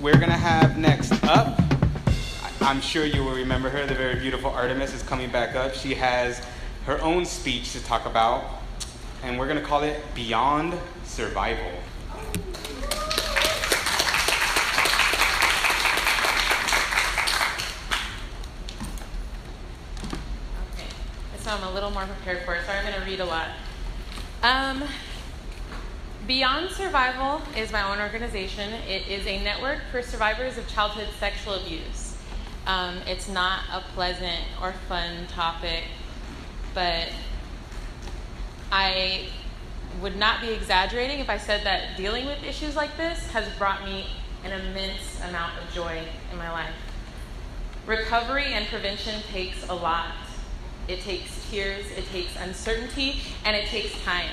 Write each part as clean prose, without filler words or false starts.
We're going to have next up, I'm sure you will remember her, the very beautiful Artemis is coming back up. She has her own speech to talk about, and we're going to call it Beyond Survival. Okay, so I'm a little more prepared for it. Sorry, I'm going to read a lot. Beyond Survival is my own organization. It is a network for survivors of childhood sexual abuse. It's not a pleasant or fun topic, but I would not be exaggerating if I said that dealing with issues like this has brought me an immense amount of joy in my life. Recovery and prevention takes a lot. It takes tears, it takes uncertainty, and it takes time.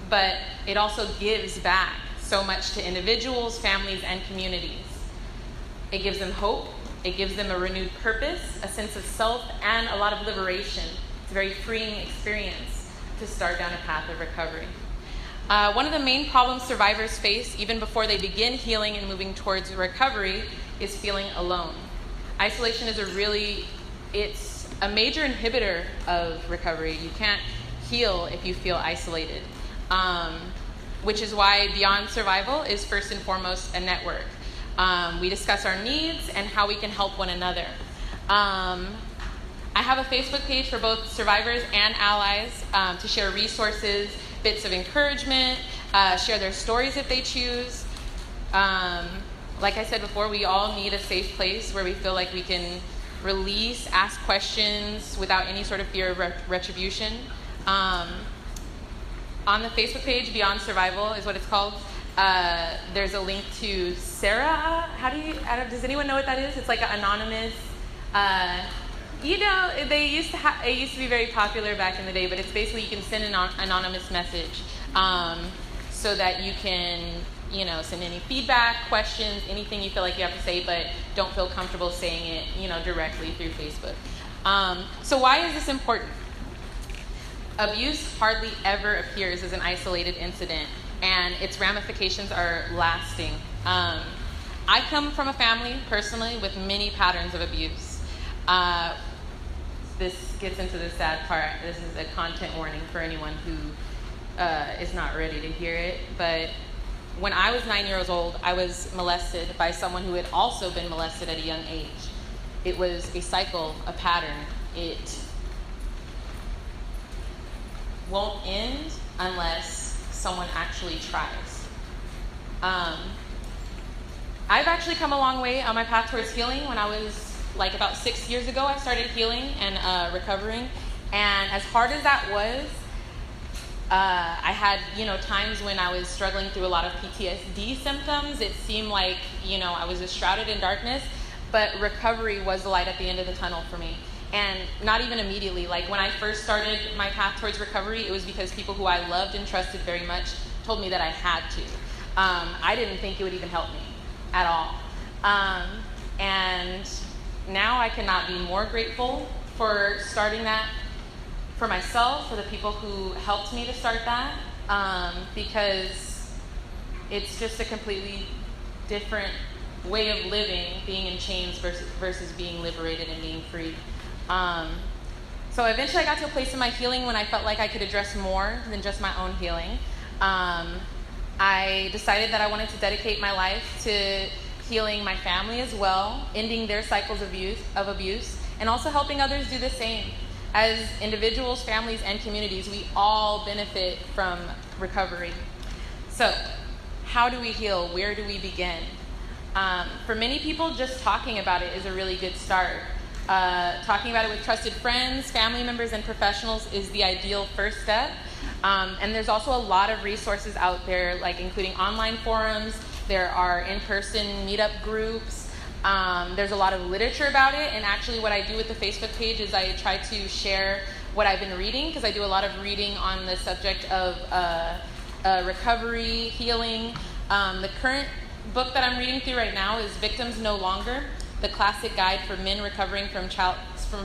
But it also gives back so much to individuals, families, and communities. It gives them hope, it gives them a renewed purpose, a sense of self, and a lot of liberation. It's a very freeing experience to start down a path of recovery. One of the main problems survivors face, even before they begin healing and moving towards recovery, is feeling alone. Isolation is it's a major inhibitor of recovery. You can't heal if you feel isolated. Which is why Beyond Survival is first and foremost a network. We discuss our needs and how we can help one another. I have a Facebook page for both survivors and allies to share resources, bits of encouragement, share their stories if they choose. Like I said before, we all need a safe place where we feel like we can release, ask questions without any sort of fear of retribution. On the Facebook page, Beyond Survival is what it's called. There's a link to Sarah. Does anyone know what that is? It's like an anonymous, it used to be very popular back in the day, but it's basically you can send an anonymous message so that you can, send any feedback, questions, anything you feel like you have to say, but don't feel comfortable saying it, directly through Facebook. So why is this important? Abuse hardly ever appears as an isolated incident, and its ramifications are lasting. I come from a family, personally, with many patterns of abuse. This gets into the sad part. This is a content warning for anyone who is not ready to hear it. But when I was 9 years old, I was molested by someone who had also been molested at a young age. It was a cycle, a pattern. It won't end unless someone actually tries. I've actually come a long way on my path towards healing. When I was about 6 years ago, I started healing and recovering. And as hard as that was, I had, times when I was struggling through a lot of PTSD symptoms. It seemed like, I was just shrouded in darkness, but recovery was the light at the end of the tunnel for me. And not even immediately. Like when I first started my path towards recovery, it was because people who I loved and trusted very much told me that I had to. I didn't think it would even help me at all. And now I cannot be more grateful for starting that for myself, for the people who helped me to start that, because it's just a completely different way of living, being in chains versus being liberated and being free. So eventually I got to a place in my healing when I felt like I could address more than just my own healing. I decided that I wanted to dedicate my life to healing my family as well, ending their cycles of abuse, and also helping others do the same. As individuals, families, and communities, we all benefit from recovery. So, how do we heal? Where do we begin? For many people, just talking about it is a really good start. Talking about it with trusted friends, family members, and professionals is the ideal first step. And there's also a lot of resources out there, including online forums. There are in-person meetup groups. There's a lot of literature about it. And actually what I do with the Facebook page is I try to share what I've been reading, because I do a lot of reading on the subject of recovery, healing. The current book that I'm reading through right now is Victims No Longer, the classic guide for men recovering from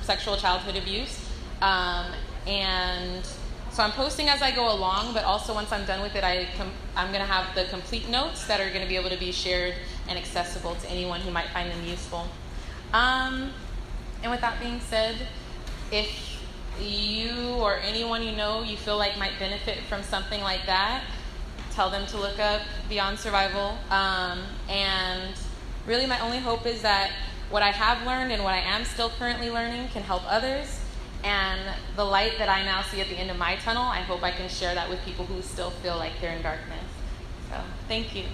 sexual childhood abuse. And so I'm posting as I go along, but also once I'm done with it, I'm going to have the complete notes that are going to be able to be shared and accessible to anyone who might find them useful. And with that being said, if you or anyone you know you feel like might benefit from something like that, tell them to look up Beyond Survival. And really my only hope is that what I have learned and what I am still currently learning can help others. And the light that I now see at the end of my tunnel, I hope I can share that with people who still feel like they're in darkness. So, thank you.